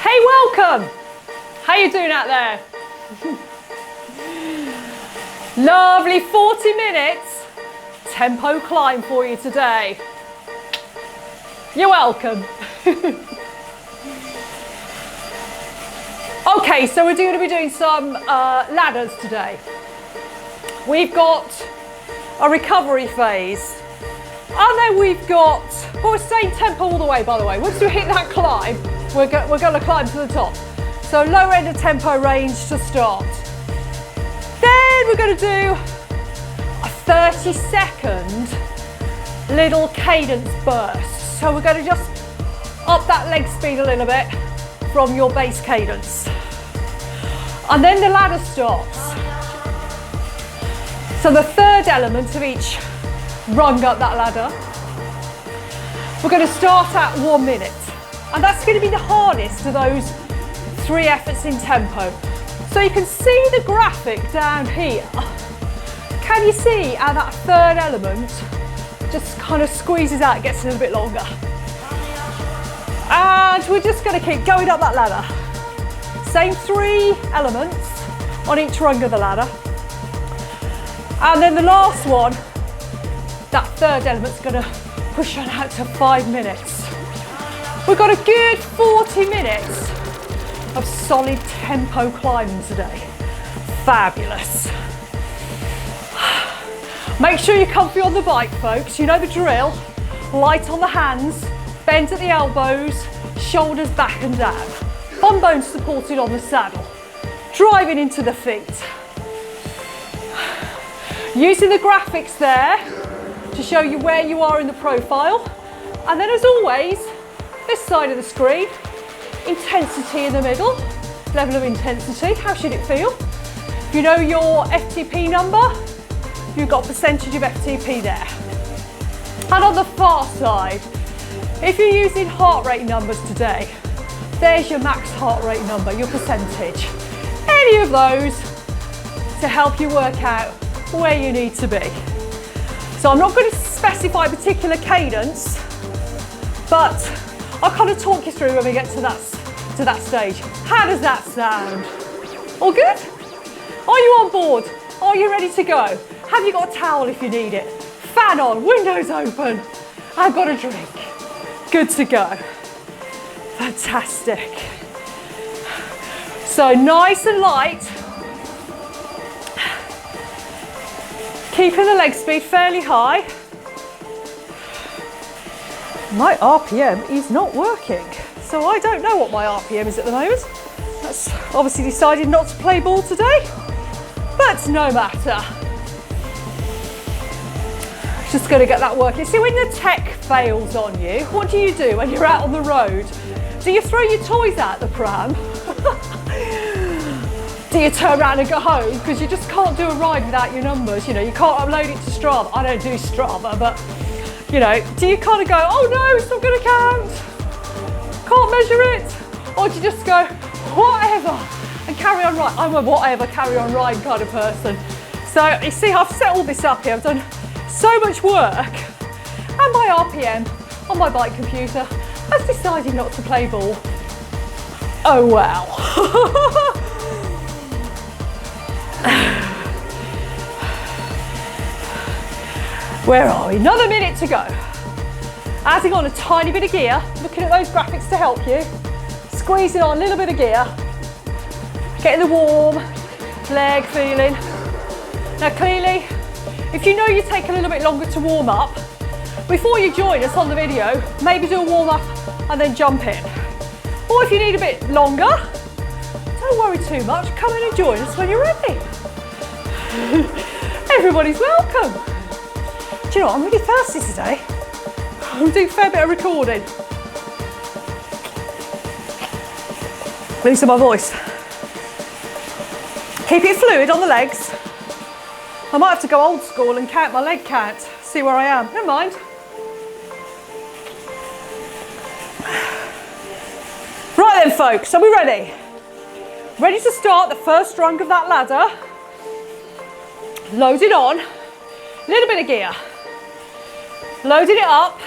Hey, welcome. How you doing out there? Lovely 40 minutes tempo climb for you today. You're welcome. Okay, so we're going to be doing some ladders today. We've got a recovery phase. And then we've got, well, we're staying tempo all the way, by the way. Once we hit that climb, we're going to climb to the top. So lower end of tempo range to start. Then we're going to do a 30-second little cadence burst. So we're going to just up that leg speed a little bit from your base cadence. And then the ladder starts. So the third element of each rung up that ladder, we're going to start at 1 minute. And that's going to be the hardest of those 3 efforts in tempo. So you can see the graphic down here. Can you see how that third element just kind of squeezes out, gets a little bit longer? And we're just going to keep going up that ladder. Same 3 elements on each rung of the ladder. And then the last one, that third element's going to push on out to 5 minutes. We've got a good 40 minutes of solid tempo climbing today. Fabulous. Make sure you're comfy on the bike, folks. You know the drill. Light on the hands, bend at the elbows, shoulders back and down. Bum bones supported on the saddle. Driving into the feet. Using the graphics there to show you where you are in the profile. And then as always, this side of the screen, intensity in the middle, level of intensity, how should it feel? If you know your FTP number, you've got percentage of FTP there. And on the far side, if you're using heart rate numbers today, there's your max heart rate number, your percentage. Any of those to help you work out where you need to be. So I'm not going to specify a particular cadence, but I'll kind of talk you through when we get to that stage. How does that sound? All good? Are you on board? Are you ready to go? Have you got a towel if you need it? Fan on, windows open. I've got a drink. Good to go. Fantastic. So nice and light. Keeping the leg speed fairly high. My RPM is not working, so I don't know what my RPM is at the moment. That's obviously decided not to play ball today, but no matter. Just going to get that working. See, when the tech fails on you, what do you do when you're out on the road? Do you throw your toys out the pram? Do you turn around and go home? Because you just can't do a ride without your numbers. You know, you can't upload it to Strava. I don't do Strava, but you know, do you kind of go, oh no, it's not going to count, can't measure it? Or do you just go, whatever, and carry on riding? I'm a whatever, carry on riding kind of person. So you see, I've set all this up here, I've done so much work, and my RPM on my bike computer has decided not to play ball. Oh wow. Where are we? Another minute to go. Adding on a tiny bit of gear, looking at those graphics to help you. Squeezing on a little bit of gear. Getting the warm leg feeling. Now clearly, if you know you take a little bit longer to warm up, before you join us on the video, maybe do a warm up and then jump in. Or if you need a bit longer, don't worry too much, come in and join us when you're ready. Everybody's welcome. Do you know what, I'm really thirsty today. I'm doing a fair bit of recording. Lose my voice. Keep it fluid on the legs. I might have to go old school and count my leg count, see where I am. Never mind. Right then folks, are we ready? Ready to start the first rung of that ladder. Load it on. Little bit of gear. Loaded it up.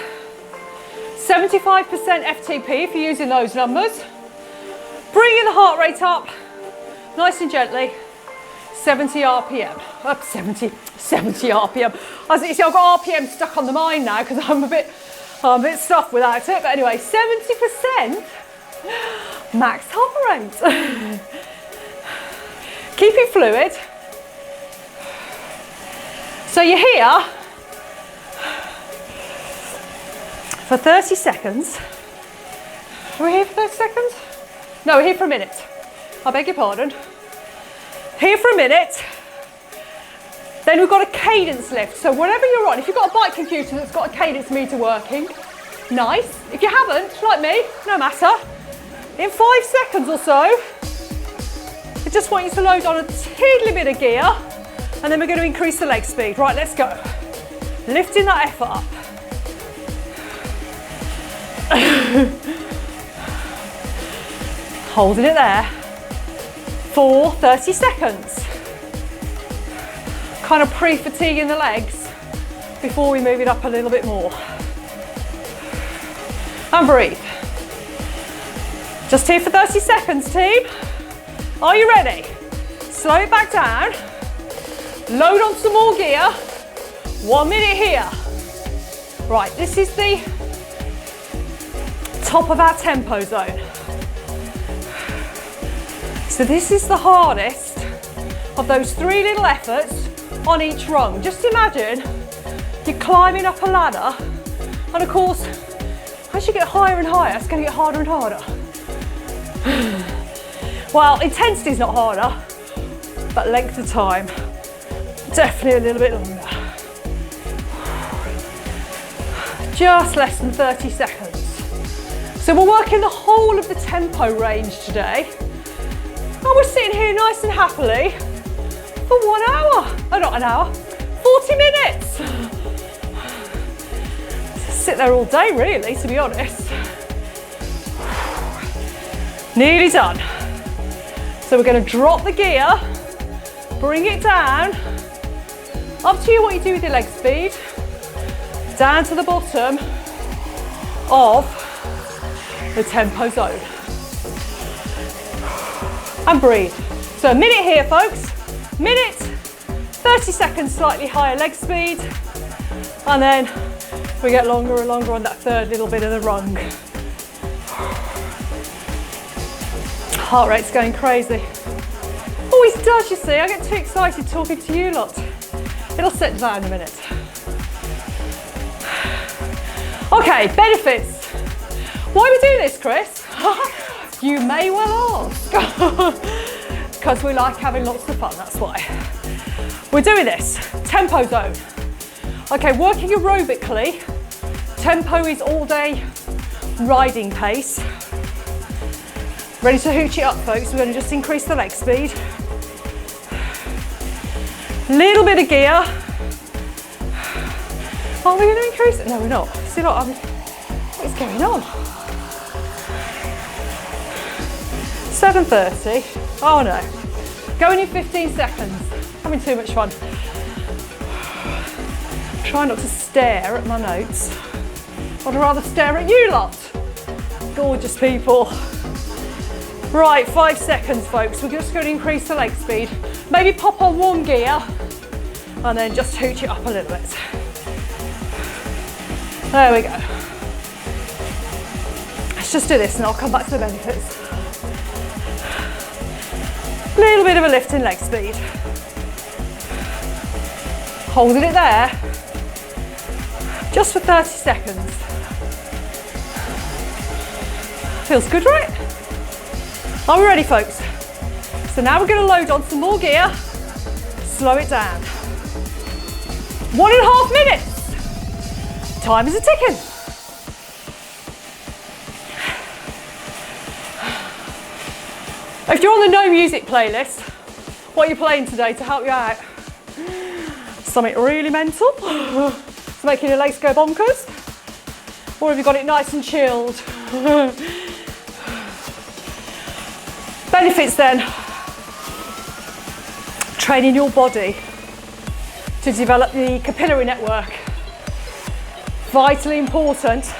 75% FTP if you're using those numbers. Bringing the heart rate up, nice and gently, 70 RPM. Up 70 RPM. As you see, I've got RPM stuck on the mind now because I'm a bit stuffed without it. But anyway, 70% max heart rate. Keep it fluid. So you're here for 30 seconds. Are we here for 30 seconds? No, we're here for a minute. I beg your pardon. Here for a minute. Then we've got a cadence lift. So whatever you're on, if you've got a bike computer that's got a cadence meter working, nice. If you haven't, like me, no matter. In 5 seconds or so, I just want you to load on a tiddly bit of gear, and then we're going to increase the leg speed. Right, let's go. Lifting that effort up. Holding it there for 30 seconds. Kind of pre-fatiguing the legs before we move it up a little bit more. And breathe. Just here for 30 seconds, team. Are you ready? Slow it back down. Load on some more gear. 1 minute here. Right, this is the top of our tempo zone. So this is the hardest of those 3 little efforts on each rung. Just imagine you're climbing up a ladder, and of course, as you get higher and higher, it's going to get harder and harder. Well, intensity is not harder, but length of time, definitely a little bit longer. Just less than 30 seconds. So we're working the whole of the tempo range today. And we're sitting here nice and happily for 1 hour. Oh, not an hour, 40 minutes. Sit there all day, really, to be honest. Nearly done. So we're going to drop the gear, bring it down. Up to you what you do with your leg speed. Down to the bottom of the tempo zone. And breathe. So a minute here, folks. Minute, 30 seconds, slightly higher leg speed. And then we get longer and longer on that third little bit of the rung. Heart rate's going crazy. Always does, you see. I get too excited talking to you lot. It'll settle down in a minute. Okay, benefits. Why are we doing this, Chris? You may well ask. Because we like having lots of fun, that's why. We're doing this. Tempo zone. Okay, working aerobically. Tempo is all day riding pace. Ready to hooch it up, folks. We're going to just increase the leg speed. Little bit of gear. Are we going to increase it? No, we're not. See what is going on? 7:30. Oh no. Going in 15 seconds. Having too much fun. Try not to stare at my notes. I'd rather stare at you lot. Gorgeous people. Right, 5 seconds, folks. We're just going to increase the leg speed. Maybe pop on one gear and then just hooch it up a little bit. There we go. Let's just do this and I'll come back to the benefits. Little bit of a lift in leg speed. Holding it there. Just for 30 seconds. Feels good, right? Are we ready, folks? So now we're going to load on some more gear. Slow it down. 1.5 minutes. Time is a ticking. If you're on the no music playlist, what are you playing today to help you out? Something really mental? It's making your legs go bonkers? Or have you got it nice and chilled? Benefits then. Training your body to develop the capillary network. Vitally important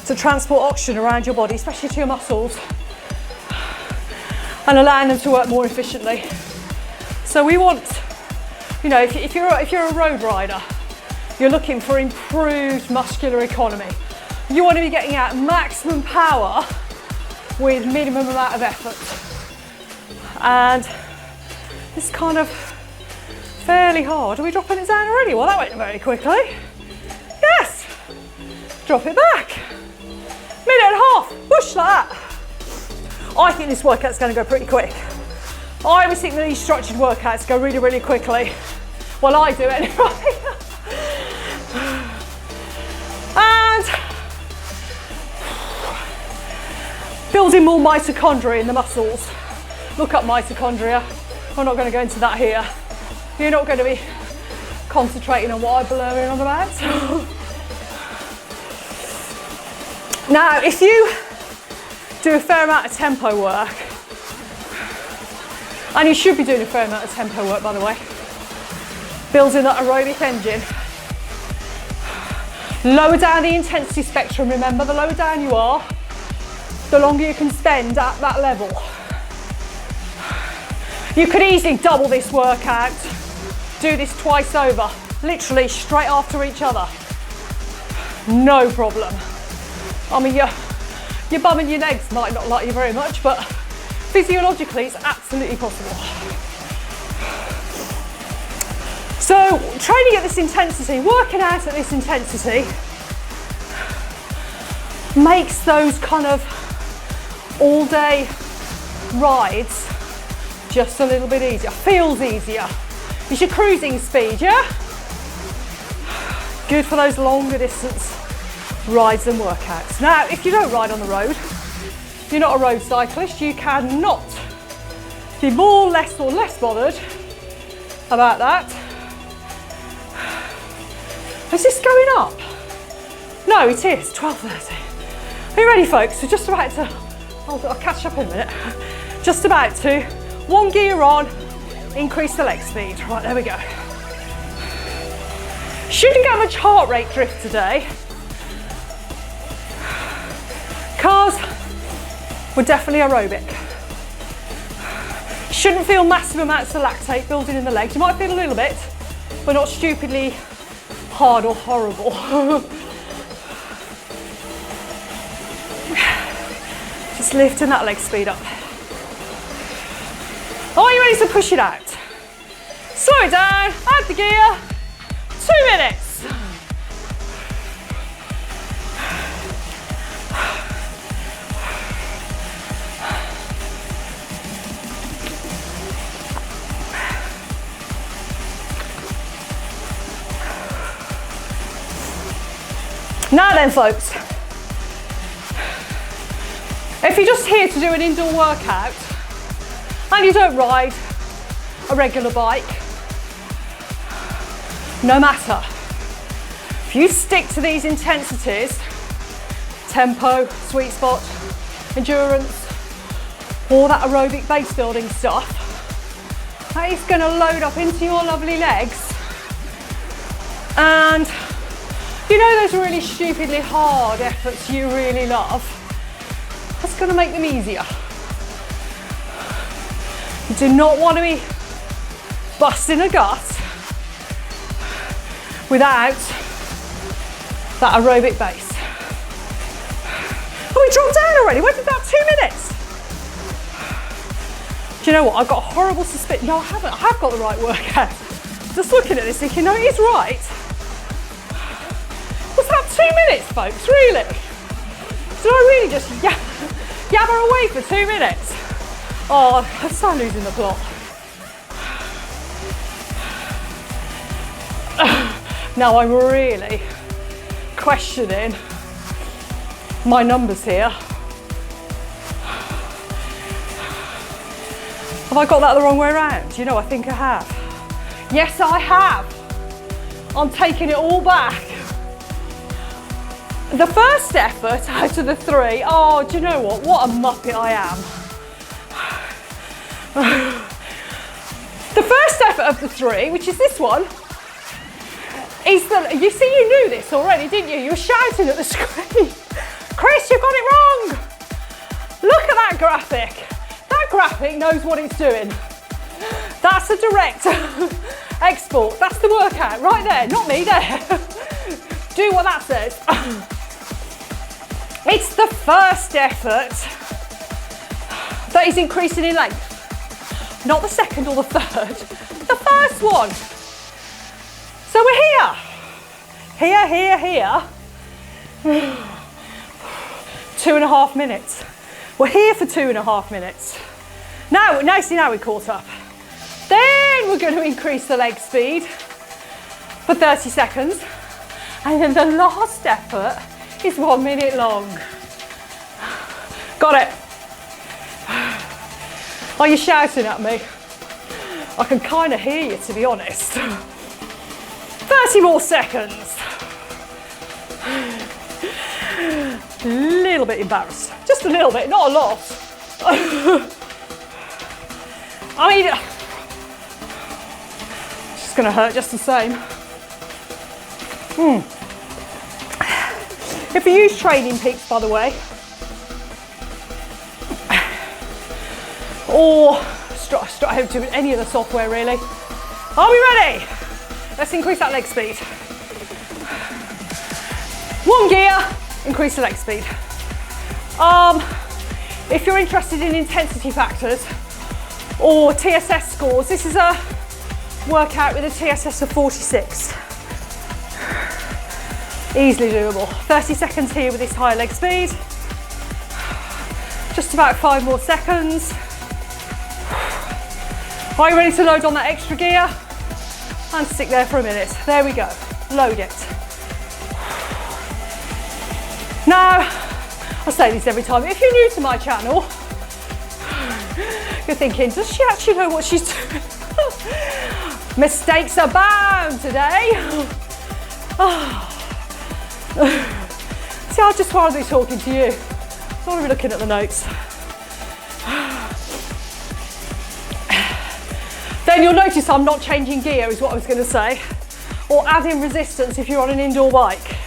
to transport oxygen around your body, especially to your muscles. and allowing them to work more efficiently. So we want, you know, if you're a road rider, you're looking for improved muscular economy. You want to be getting out maximum power with minimum amount of effort. And it's kind of fairly hard. Are we dropping it down already? Well, that went very quickly. Yes. Drop it back. Minute and a half. Push like that. I think this workout's going to go pretty quick. I always think that these structured workouts go really, really quickly. Well, I do anyway. And building more mitochondria in the muscles. Look up mitochondria. I'm not going to go into that here. You're not going to be concentrating on what I'm blurring on about. Now, if you do a fair amount of tempo work, and you should be doing a fair amount of tempo work, by the way, building that aerobic engine, lower down the intensity spectrum. Remember, the lower down you are, the longer you can spend at that level. You could easily double this workout, do this twice over, literally straight after each other. No problem. I mean, your bum and your legs might not like you very much, but physiologically it's absolutely possible. So training at this intensity, working out at this intensity, makes those kind of all day rides just a little bit easier, feels easier. It's your cruising speed, yeah? Good for those longer distance rides and workouts. Now, if you don't ride on the road, you're not a road cyclist, you cannot be more, less or less bothered about that. Is this going up? No, it is, 12:30. Are you ready, folks? We're just about to, I'll catch up in a minute. Just about to, one gear on, increase the leg speed. Right, there we go. Shouldn't get much heart rate drift today, because we're definitely aerobic. Shouldn't feel massive amounts of lactate building in the legs. You might feel a little bit, but not stupidly hard or horrible. Just lifting that leg speed up. Are you ready to push it out? Slow it down, add the gear, 2 minutes. Now then, folks, if you're just here to do an indoor workout and you don't ride a regular bike, no matter. If you stick to these intensities, tempo, sweet spot, endurance, all that aerobic base building stuff, that is going to load up into your lovely legs. And you know those really stupidly hard efforts you really love? That's going to make them easier. You do not want to be busting a gut without that aerobic base. Oh, we dropped down already. When did that 2 minutes? Do you know what? I've got a horrible suspicion. No, I haven't. I have got the right workout. Just looking at this thinking, no, it is right. Was that 2 minutes, folks? Really? Did I really just yabber away for 2 minutes? Oh, I'm so losing the plot. Now I'm really questioning my numbers here. Have I got that the wrong way around? You know, I think I have. Yes, I have. I'm taking it all back. The first effort out of the 3, oh, do you know what? What a muppet I am. The first effort of the 3, which is this one, is the, you see, you knew this already, didn't you? You were shouting at the screen. Chris, you've got it wrong. Look at that graphic. That graphic knows what it's doing. That's a direct export. That's the workout right there, not me there. Do what that says. It's the first effort that is increasing in length, not the second or the third, the first one. So we're here. 2.5 minutes. We're here for 2.5 minutes. Now we're caught up. Then we're going to increase the leg speed for 30 seconds. And then the last effort is 1 minute long. Got it? Are you shouting at me? I can kind of hear you, to be honest. 30 more seconds. A little bit embarrassed. Just a little bit, not a lot. I mean, it's just going to hurt just the same. If you use Training Peaks, by the way, or Strive to any of the software really, are we ready? Let's increase that leg speed. 1 gear, increase the leg speed. If you're interested in intensity factors or TSS scores, this is a workout with a TSS of 46. Easily doable. 30 seconds here with this high leg speed. Just about 5 more seconds. Are you ready to load on that extra gear? And stick there for a minute. There we go. Load it. Now, I say this every time. If you're new to my channel, you're thinking, does she actually know what she's doing? Mistakes abound today. See, I'd just rather be talking to you. I want to be looking at the notes. Then you'll notice I'm not changing gear, is what I was going to say, or adding resistance if you're on an indoor bike.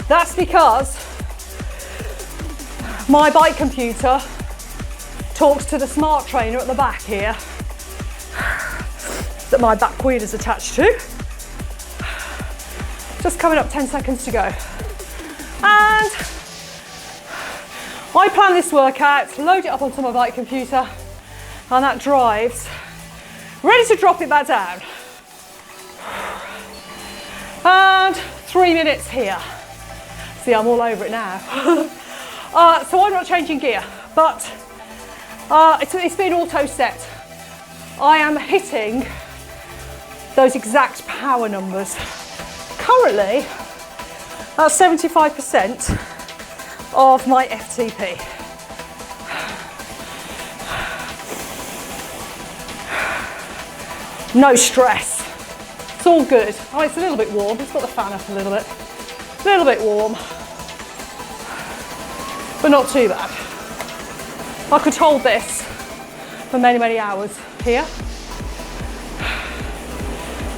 That's because my bike computer talks to the smart trainer at the back here that my back wheel is attached to. Just coming up 10 seconds to go. And I plan this workout, load it up onto my bike computer, and that drives. Ready to drop it back down. And 3 minutes here. See, I'm all over it now. So I'm not changing gear, but it's been auto set. I am hitting those exact power numbers. Currently, that's 75% of my FTP. No stress. It's all good. Oh, it's a little bit warm. It's got the fan up a little bit. A little bit warm, but not too bad. I could hold this for many, many hours here.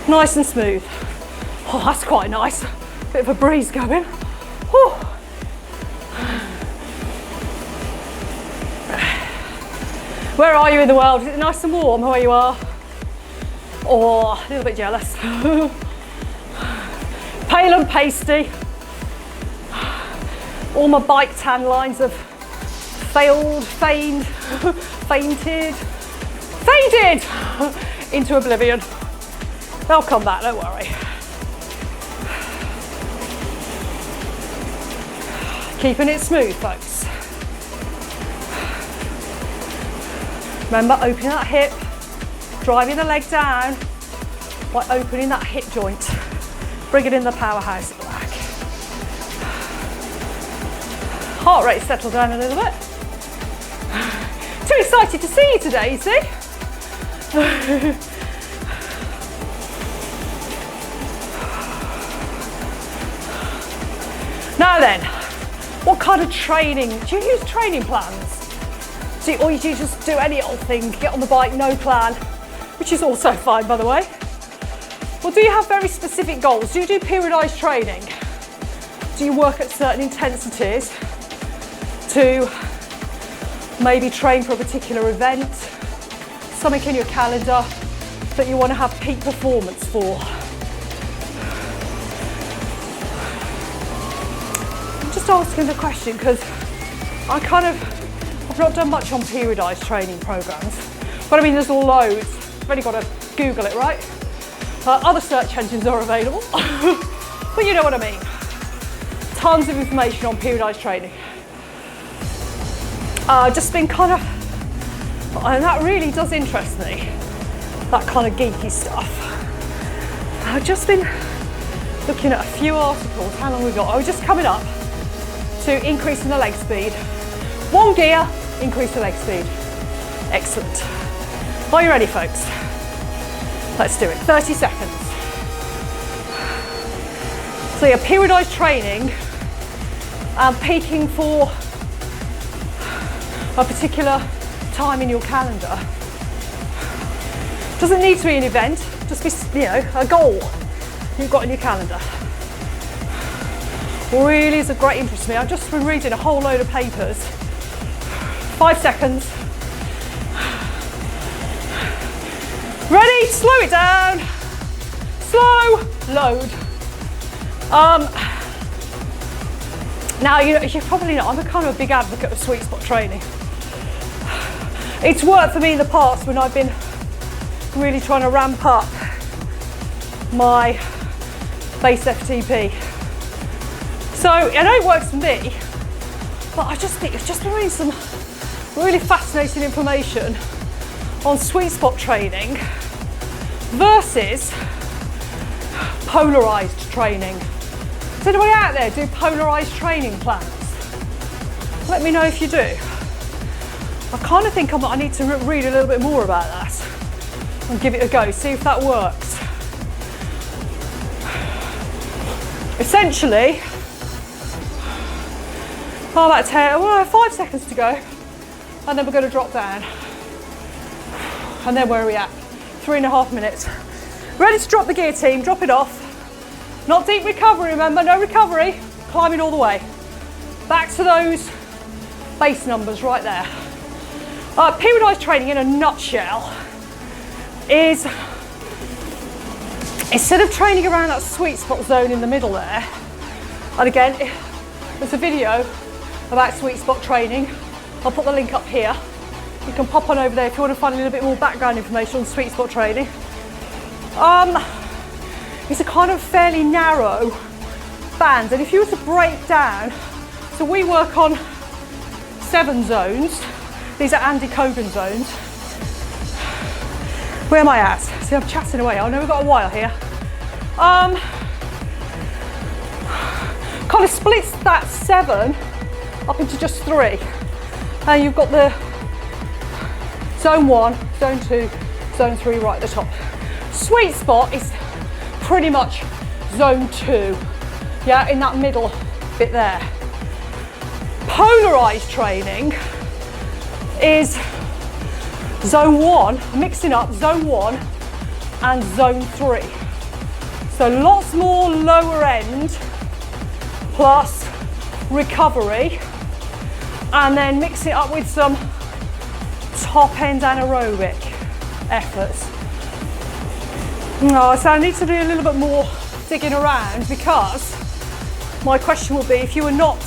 Nice and smooth. Oh, that's quite nice. Bit of a breeze going. Whew. Where are you in the world? Is it nice and warm where you are? Oh, a little bit jealous. Pale and pasty. All my bike tan lines have faded into oblivion. They'll come back, don't worry. Keeping it smooth, folks. Remember, opening that hip, driving the leg down by opening that hip joint, bringing in the powerhouse at the back. Heart rate settled down a little bit. Too excited to see you today, you see? Now then, what kind of training? Do you use training plans? Or you just do any old thing, get on the bike, no plan, which is also fine, by the way. Or do you have very specific goals? Do you do periodised training? Do you work at certain intensities to maybe train for a particular event, something in your calendar that you want to have peak performance for. I'm just asking the question because I've not done much on periodized training programs, but I mean there's loads. I've only got to Google it, right? Other search engines are available, but you know what I mean. Tons of information on periodized training. Just been kind of, and that really does interest me, that kind of geeky stuff. I've just been looking at a few articles. How long we got? I was just coming up to increasing the leg speed. One gear, increase the leg speed. Excellent. Are you ready, folks? Let's do it. 30 seconds. So yeah, periodized training and peaking for a particular time in your calendar. Doesn't need to be an event, just be, you know, a goal you've got in your calendar. Really is of great interest to me. I've just been reading a whole load of papers. 5 seconds. Ready? Slow it down. Slow, load. Now, you know, you probably know, I'm a kind of a big advocate of sweet spot training. It's worked for me in the past when I've been really trying to ramp up my base FTP. So I know it works for me, but I just think it's just been reading some really fascinating information on sweet spot training versus polarized training. Does anybody out there do polarized training plans? Let me know if you do. I kind of think I need to read a little bit more about that and give it a go, see if that works. Essentially, about 5 seconds to go, and then we're going to drop down. And then where are we at? 3.5 minutes. Ready to drop the gear, team, drop it off. Not deep recovery, remember, no recovery. Climbing all the way. Back to those base numbers right there. Periodized training in a nutshell is, instead of training around that sweet spot zone in the middle there, and again, there's a video about sweet spot training. I'll put the link up here. You can pop on over there if you want to find a little bit more background information on sweet spot training. It's a kind of fairly narrow band, and if you were to break down, so we work on 7 zones. These are Andy Kogan zones. Where am I at? See, I'm chatting away. I know we've got a while here. Kind of splits that 7 up into just 3. And you've got the zone 1, zone 2, zone 3 right at the top. Sweet spot is pretty much zone 2. Yeah, in that middle bit there. Polarized training is zone 1, mixing up zone 1 and zone 3. So lots more lower end plus recovery, and then mix it up with some top end anaerobic efforts. So I need to do a little bit more digging around, because my question will be, if you were not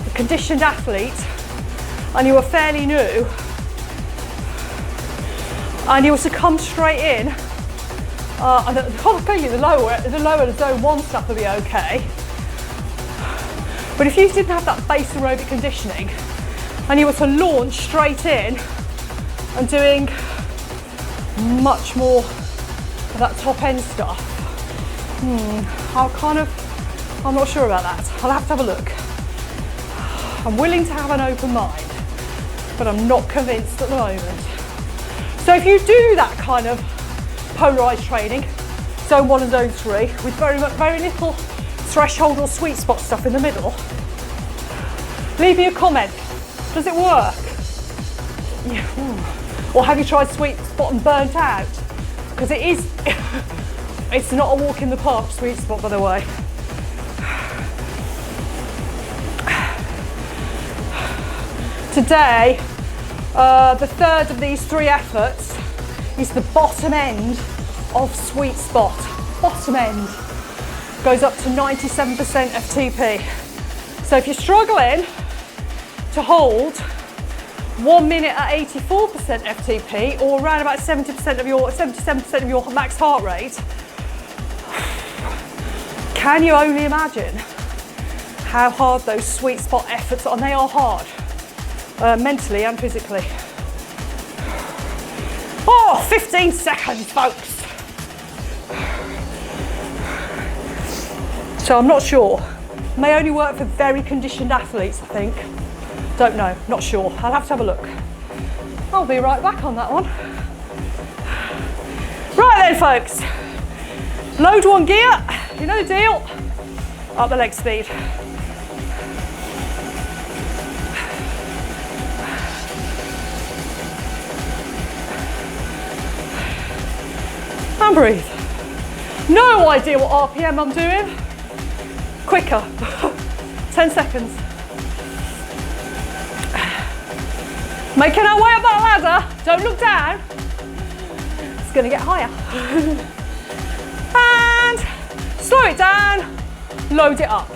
a conditioned athlete and you were fairly new and you were to come straight in, and clearly the lower zone 1 stuff would be okay. But if you didn't have that base aerobic conditioning and you were to launch straight in and doing much more of that top end stuff, I'm not sure about that. I'll have to have a look. I'm willing to have an open mind, but I'm not convinced at the moment. So if you do that kind of polarized training, zone 1 and zone 3, with very little threshold or sweet spot stuff in the middle, leave me a comment. Does it work? Yeah. Or have you tried sweet spot and burnt out? Because it is, it's not a walk in the park, sweet spot, by the way. Today, the third of these 3 efforts is the bottom end of sweet spot. Bottom end goes up to 97% FTP. So if you're struggling to hold 1 minute at 84% FTP, or around about 77% of your max heart rate, can you only imagine how hard those sweet spot efforts are? And they are hard, mentally and physically. Oh, 15 seconds, folks. So I'm not sure. May only work for very conditioned athletes, I think. Don't know, not sure. I'll have to have a look. I'll be right back on that one. Right then, folks. Load 1 gear, you know the deal. Up the leg speed. And breathe. No idea what RPM I'm doing. Quicker. 10 seconds. Making our way up that ladder. Don't look down. It's going to get higher. And slow it down. Load it up.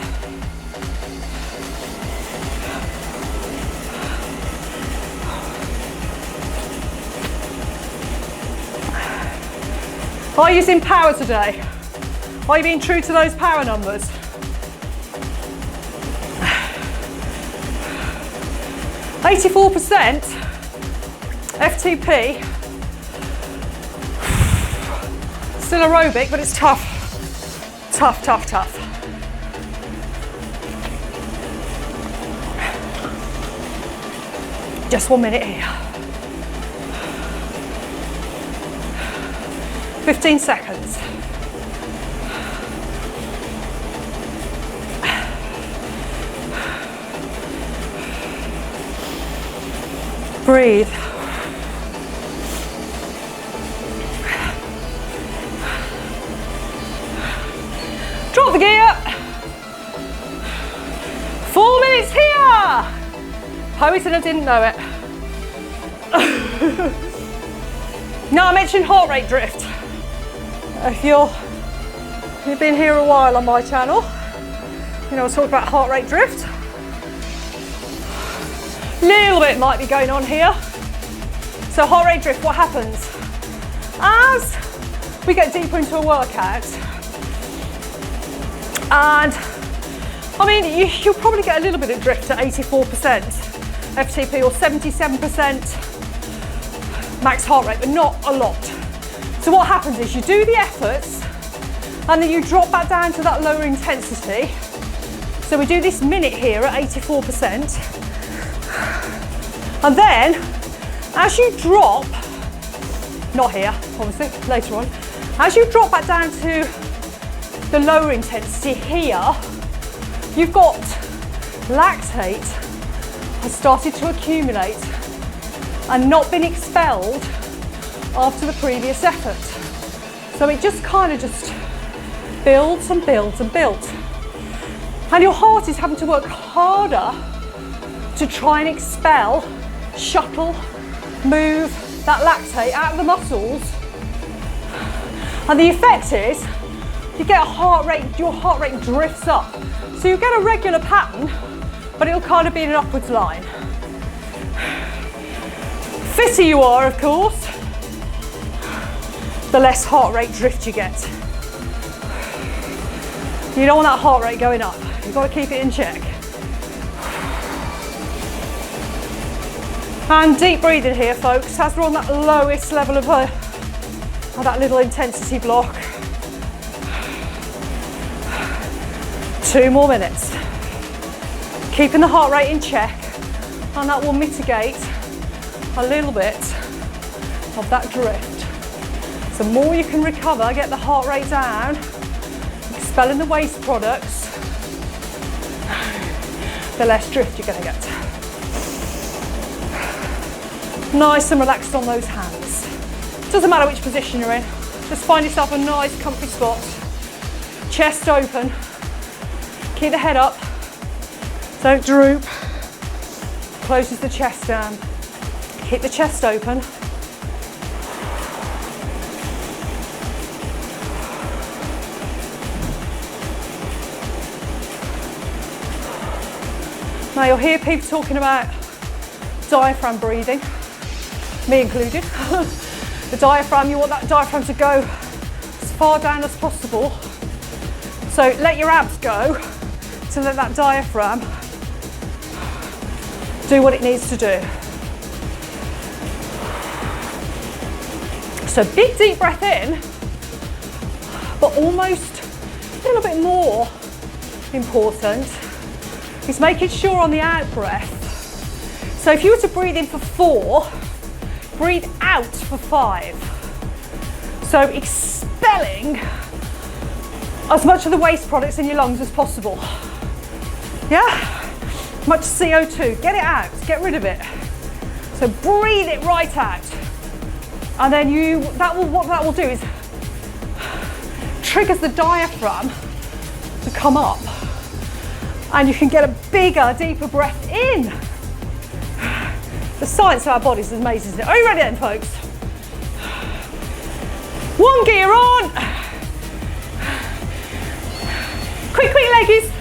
Are you using power today? Are you being true to those power numbers? %, FTP, still aerobic, but it's tough. Tough, tough, tough. Just 1 minute here. 15 seconds. Breathe. Drop the gear. 4 minutes here. Poet and I didn't know it. Now I mentioned heart rate drift. If you've been here a while on my channel, you know I talk about heart rate drift. Little bit might be going on here. So heart rate drift, what happens? As we get deeper into a workout, and I mean, you'll probably get a little bit of drift at 84% FTP or 77% max heart rate, but not a lot. So what happens is you do the efforts and then you drop back down to that lower intensity. So we do this minute here at 84%. And then as you drop, not here, obviously, later on, as you drop back down to the lower intensity here, you've got lactate has started to accumulate and not been expelled after the previous effort. So it just kind of just builds and builds and builds. And your heart is having to work harder to try and expel, shuttle, move that lactate out of the muscles. And the effect is you get a heart rate, your heart rate drifts up. So you get a regular pattern, but it'll kind of be in an upwards line. Fitter you are, of course, the less heart rate drift you get. You don't want that heart rate going up. You've got to keep it in check. And deep breathing here, folks, as we're on that lowest level of that little intensity block. 2 more minutes. Keeping the heart rate in check, and that will mitigate a little bit of that drift. So the more you can recover, get the heart rate down, expelling the waste products, the less drift you're going to get. Nice and relaxed on those hands. Doesn't matter which position you're in, just find yourself a nice comfy spot. Chest open, keep the head up, don't droop. closes the chest down. Keep the chest open. Now you'll hear people talking about diaphragm breathing, me included. The diaphragm, you want that diaphragm to go as far down as possible. So let your abs go to let that diaphragm do what it needs to do. So big deep breath in, but almost a little bit more important is making sure on the out breath. So if you were to breathe in for 4, breathe out for 5. So expelling as much of the waste products in your lungs as possible. Yeah? Much CO2, get it out, get rid of it. So breathe it right out. And then what that will do is triggers the diaphragm to come up. And you can get a bigger, deeper breath in. The science of our bodies is amazing, isn't it? Are you ready then, folks? 1 gear on. Quick, leggies.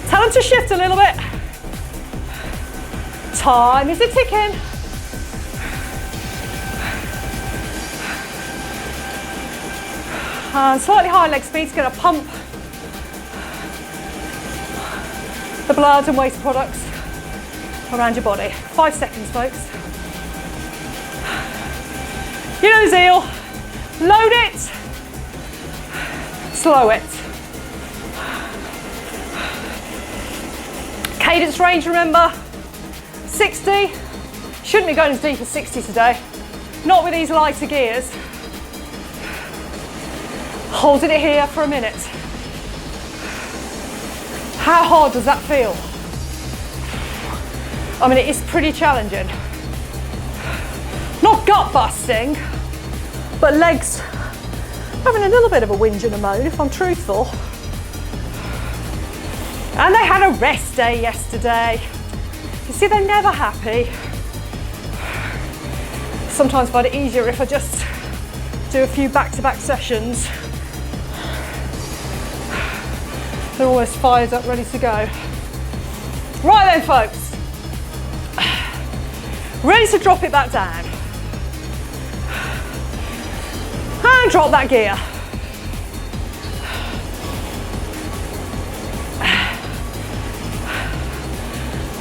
Tell them to shift a little bit. Time is a-ticking. And slightly higher leg speed is going to pump the blood and waste products around your body. 5 seconds, folks. You know the deal. Load it, slow it. Cadence range, remember, 60. Shouldn't be going as deep as 60 today. Not with these lighter gears. Holding it here for a minute. How hard does that feel? I mean, it is pretty challenging. Not gut busting, but legs having a little bit of a whinge and a moan, if I'm truthful. And they had a rest day yesterday. You see, they're never happy. Sometimes find it easier if I just do a few back-to-back sessions. They're always fired up, ready to go. Right then, folks. Ready to drop it back down. And drop that gear.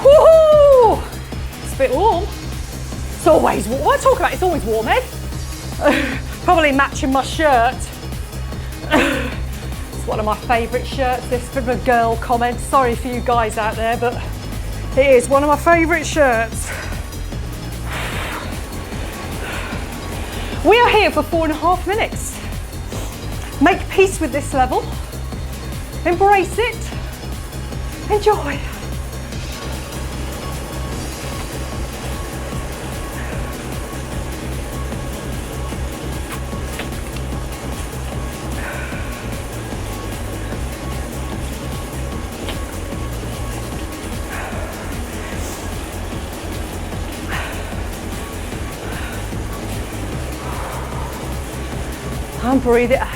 Woohoo! It's a bit warm. It's always warm. What I talk about, it's always warm, eh? Probably matching my shirt. It's one of my favourite shirts. This bit of a girl comment. Sorry for you guys out there, but it is one of my favourite shirts. We are here for 4.5 minutes. Make peace with this level. Embrace it. Enjoy. And breathe it out.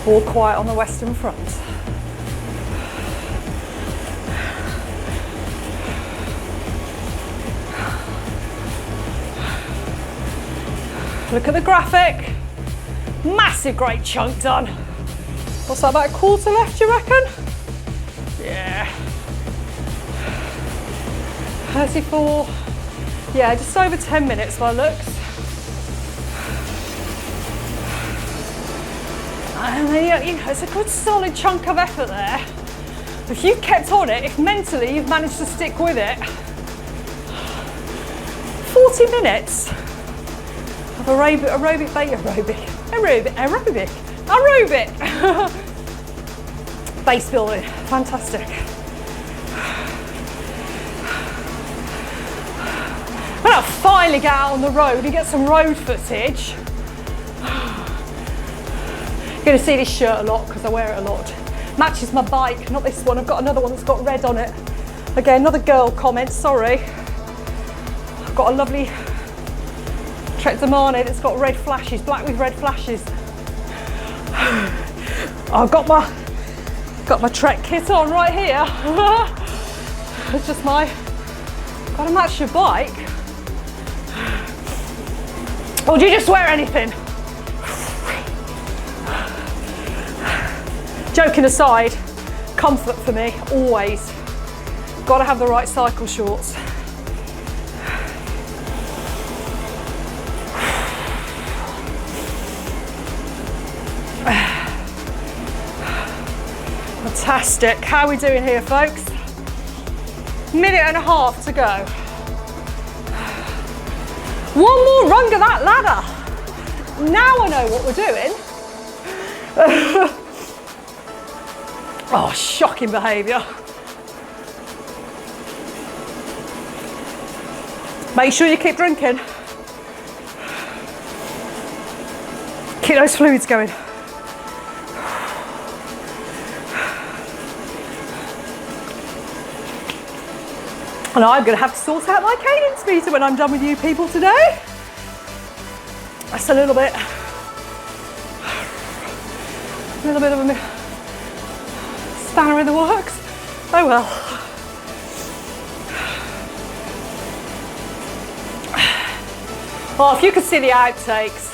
All quiet on the western front. Look at the graphic. Massive, great chunk done. What's that, about a quarter left, you reckon? Yeah. 34. Yeah, just over 10 minutes by looks. And then, you know, it's a good solid chunk of effort there. If you've kept on it, if mentally you've managed to stick with it, 40 minutes of aerobic base building, fantastic. finally get out on the road and get some road footage. You're going to see this shirt a lot because I wear it a lot. Matches my bike, not this one. I've got another one that's got red on it. Again, another girl comment, sorry. I've got a lovely Trek Zamane that's got red flashes, black with red flashes. I've got my Trek kit on right here. It's just gotta match your bike. Or do you just wear anything? Joking aside, comfort for me, always. Gotta have the right cycle shorts. Fantastic. How are we doing here, folks? Minute and a half to go. One more rung of that ladder. Now I know what we're doing. Oh, shocking behaviour. Make sure you keep drinking. Keep those fluids going. And I'm going to have to sort out my cadence meter when I'm done with you people today. That's a little bit of a spanner in the works. Oh well. Oh, if you could see the outtakes,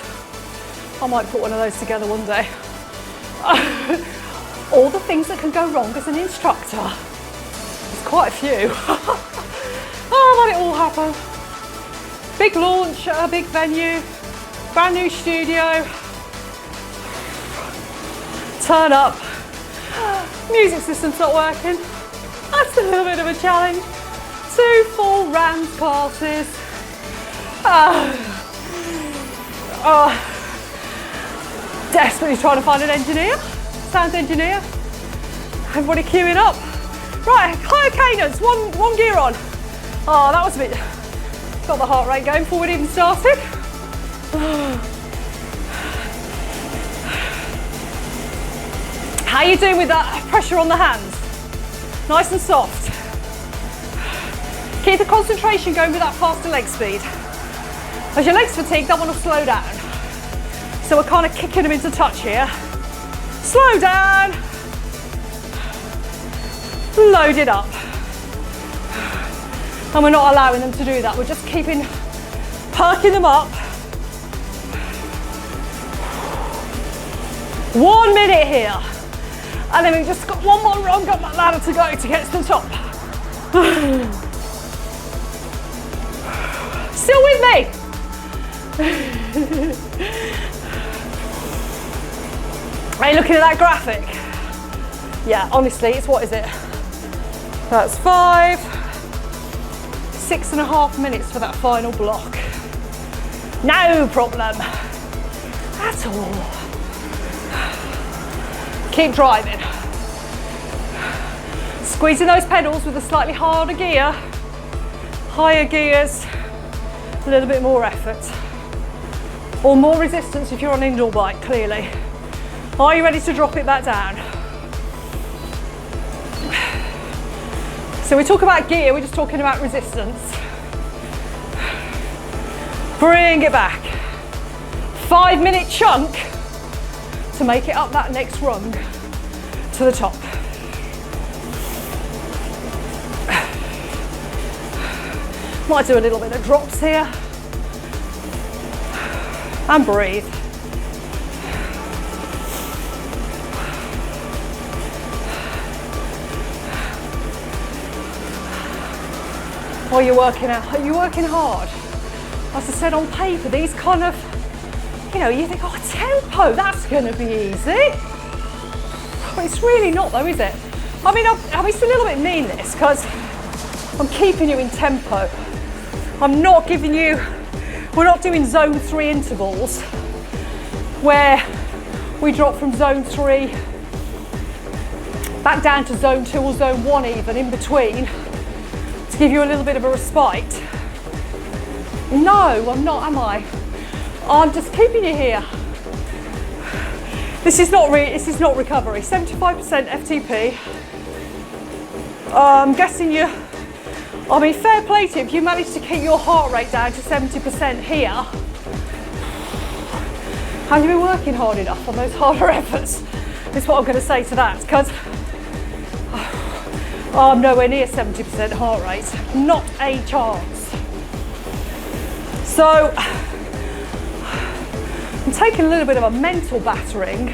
I might put one of those together one day. All the things that can go wrong as an instructor. There's quite a few. Oh, let it all happen. Big launch at a big venue, brand new studio. Turn up. Music system's not working. That's a little bit of a challenge. 2 full round classes. Desperately trying to find an engineer, sound engineer. Everybody queuing up. Right, higher cadence, one gear on. Oh, that was a bit, got the heart rate going before we'd even started. How are you doing with that pressure on the hands? Nice and soft. Keep the concentration going with that faster leg speed. As your legs fatigued, I want to slow down. So we're kind of kicking them into touch here. Slow down. Load it up. And we're not allowing them to do that. We're just perking them up. 1 minute here. And then we've just got one more rung up that ladder to go to get to the top. Still with me? Are you looking at that graphic? Yeah, honestly, it's what is it? That's 6.5 minutes for that final block. No problem at all. Keep driving. Squeezing those pedals with a slightly harder gear. Higher gears, a little bit more effort. Or more resistance if you're on an indoor bike, clearly. Are you ready to drop it back down? So we talk about gear, we're just talking about resistance. Bring it back. 5 minute chunk to make it up that next rung to the top. Might do a little bit of drops here. And breathe. Or you're working out, are you working hard? As I said, on paper, these kind of, you think, oh, tempo, that's gonna be easy. But it's really not though, is it? I mean, it's a little bit mean this, because I'm keeping you in tempo. I'm not giving you, we're not doing zone 3 intervals, where we drop from zone 3 back down to zone 2 or zone 1 even, in between, to give you a little bit of a respite. No, I'm not, am I? I'm just keeping you here. This is not recovery. 75% FTP. I'm guessing you, I mean, fair play to you if you manage to keep your heart rate down to 70% here. Have you been working hard enough on those harder efforts? Is what I'm going to say to that, because I'm nowhere near 70% heart rate. Not a chance. So I'm taking a little bit of a mental battering.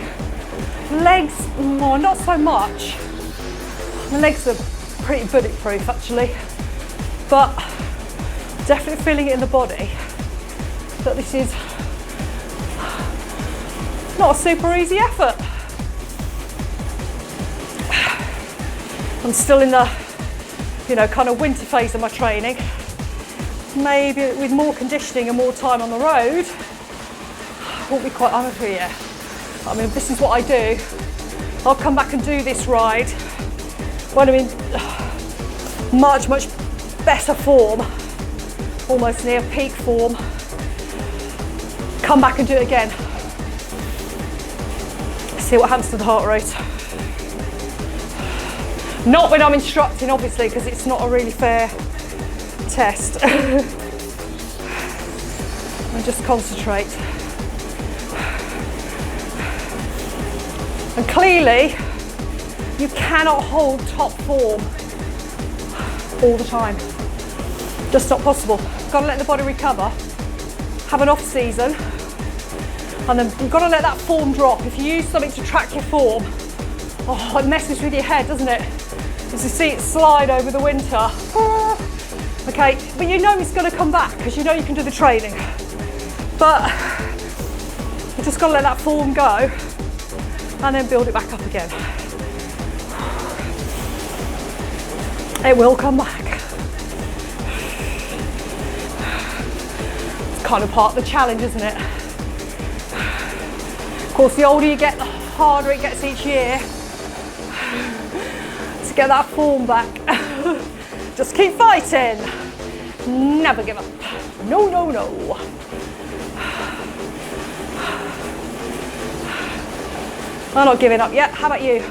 Legs, oh, not so much. My legs are pretty bulletproof actually, but definitely feeling it in the body that this is not a super easy effort. I'm still in the, kind of winter phase of my training. Maybe with more conditioning and more time on the road, won't be quite honest with you. I mean, this is what I do. I'll come back and do this ride when I'm in much, much better form, almost near peak form. Come back and do it again. See what happens to the heart rate. Not when I'm instructing, obviously, because it's not a really fair test. And just concentrate. And clearly, you cannot hold top form all the time. Just not possible. Got to let the body recover, have an off season, and then you've got to let that form drop. If you use something to track your form, oh, it messes with your head, doesn't it? As you see it slide over the winter. Okay, but you know it's going to come back because you know you can do the training. But you just got to let that form go and then build it back up again. It will come back. It's kind of part of the challenge, isn't it? Of course, the older you get, the harder it gets each year to get that form back. Just keep fighting. Never give up. No, no, no. I'm not giving up yet. How about you?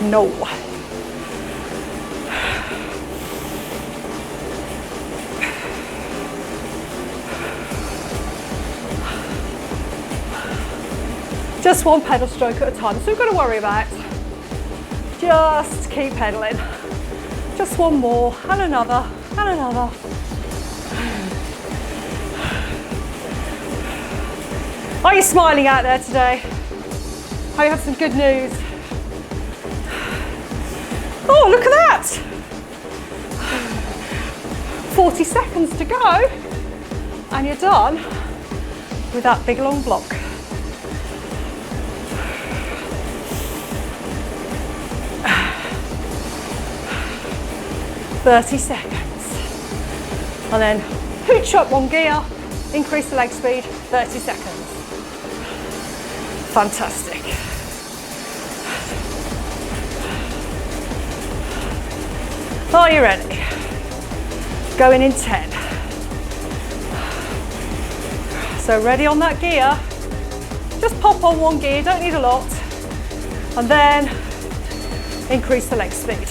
No. Just one pedal stroke at a time. So we've got to worry about. Just keep pedaling. Just one more, and another, and another. Are you smiling out there today? Oh, you have some good news. Oh, look at that. 40 seconds to go, and you're done with that big long block. .30 seconds. And then hooch up one gear, increase the leg speed, 30 seconds. Fantastic. Are you ready? Going in 10. So ready on that gear. Just pop on one gear, don't need a lot. And then increase the leg speed.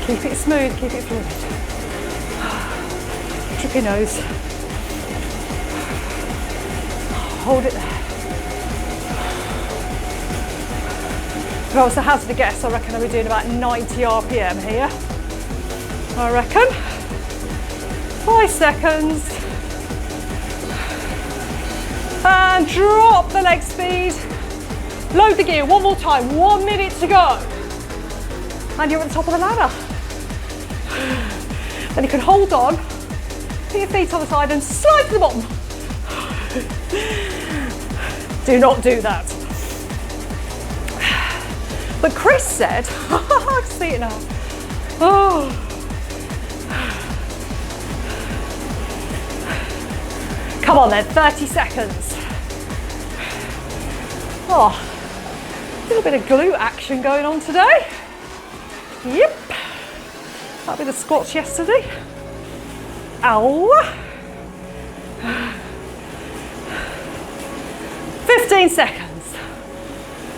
Keep it smooth, keep it fluid. Trip your nose. Hold it there. If I was to hazard a guess, I reckon I'll be doing about 90 RPM here. I reckon. 5 seconds. And drop the leg speed. Load the gear one more time, 1 minute to go. And you're at the top of the ladder. And you can hold on, put your feet on the side and slide to the bottom. Do not do that. But Chris said, I can see it now. Oh. Come on then, 30 seconds. Oh, a little bit of glute action going on today. Yep. That'll be the squats yesterday. Ow. 15 seconds.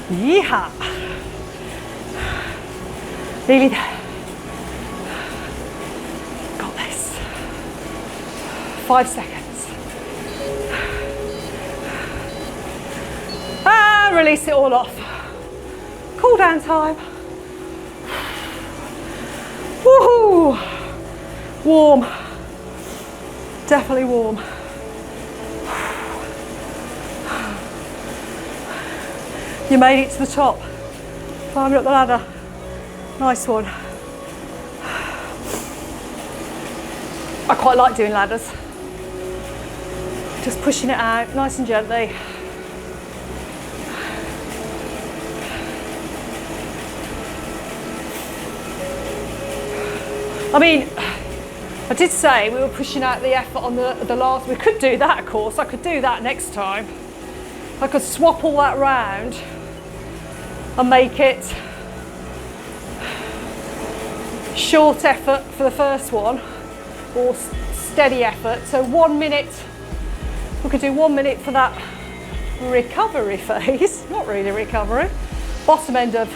Yeehaw. Nearly there. Got this. 5 seconds. And release it all off. Cool down time. Woohoo! Warm. Definitely warm. You made it to the top. Climbing up the ladder. Nice one. I quite like doing ladders. Just pushing it out nice and gently. I mean, I did say we were pushing out the effort on the last. We could do that, of course. I could do that next time. I could swap all that round and make it short effort for the first one, or steady effort. So 1 minute, we could do 1 minute for that recovery phase, not really recovery, bottom end of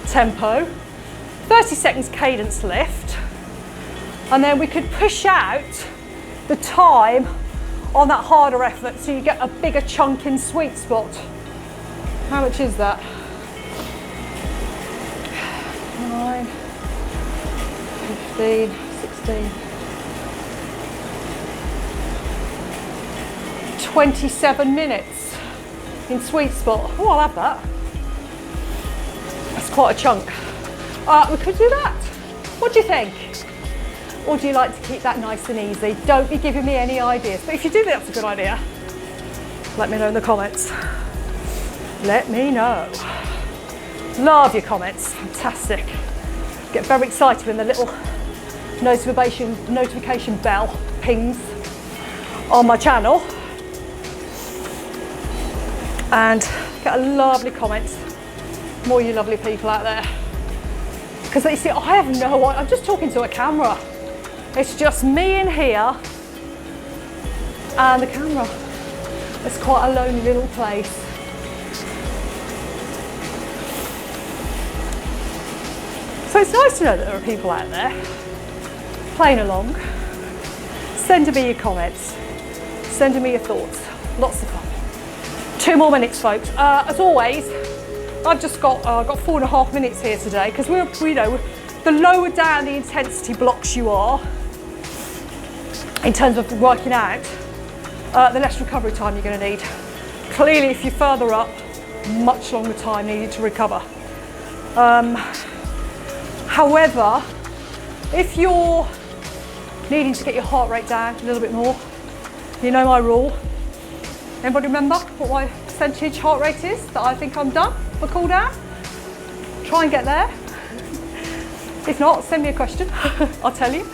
tempo, 30 seconds cadence lift, and then we could push out the time on that harder effort so you get a bigger chunk in sweet spot. How much is that? 9, 15, 16, 27 minutes in sweet spot. Oh, I'll have that. That's quite a chunk. We could do that. What do you think? Or do you like to keep that nice and easy? Don't be giving me any ideas. But if you do think that's a good idea, let me know in the comments. Let me know. Love your comments. Fantastic. Get very excited when the little notification bell pings on my channel. And get a lovely comments. More you lovely people out there. Because you see, I have no idea. I'm just talking to a camera. It's just me in here and the camera. It's quite a lonely little place. So it's nice to know that there are people out there playing along. Sending me your comments, sending me your thoughts. Lots of fun. 2 more minutes, folks. As always, I've just got 4.5 minutes here today because we know the lower down the intensity blocks you are in terms of working out, the less recovery time you're going to need. Clearly, if you're further up, much longer time needed to recover. However, if you're needing to get your heart rate down a little bit more, you know my rule. Anybody remember what my percentage heart rate is that I think I'm done for cool down? Try and get there. If not, send me a question, I'll tell you.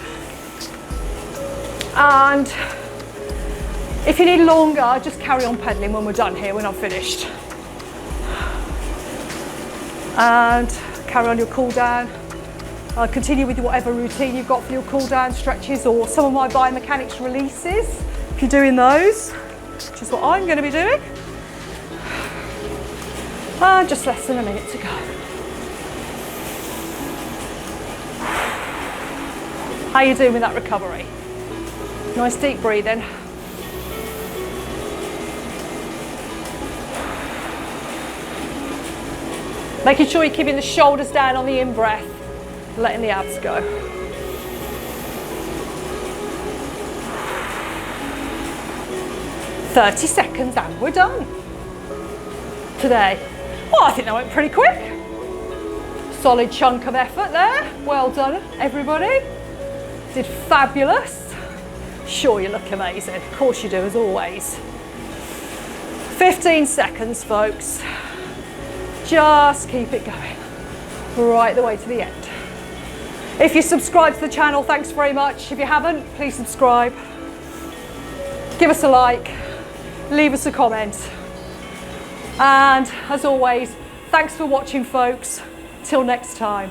And if you need longer, just carry on pedaling when we're done here, when I'm finished. And carry on your cool down. Continue with whatever routine you've got for your cool down stretches, or some of my biomechanics releases, if you're doing those, which is what I'm going to be doing. And just less than a minute to go. How are you doing with that recovery? Nice deep breathing. Making sure you're keeping the shoulders down on the in-breath, letting the abs go. "30 seconds and we're done today." Well, I think that went pretty quick. Solid chunk of effort there. Well done, everybody. Did fabulous. Sure, you look amazing. Of course you do, as always. 15 seconds, folks. Just keep it going right the way to the end. If you subscribe to the channel, thanks very much. If you haven't, please subscribe. Give us a like, leave us a comment. And as always, thanks for watching, folks. Till next time.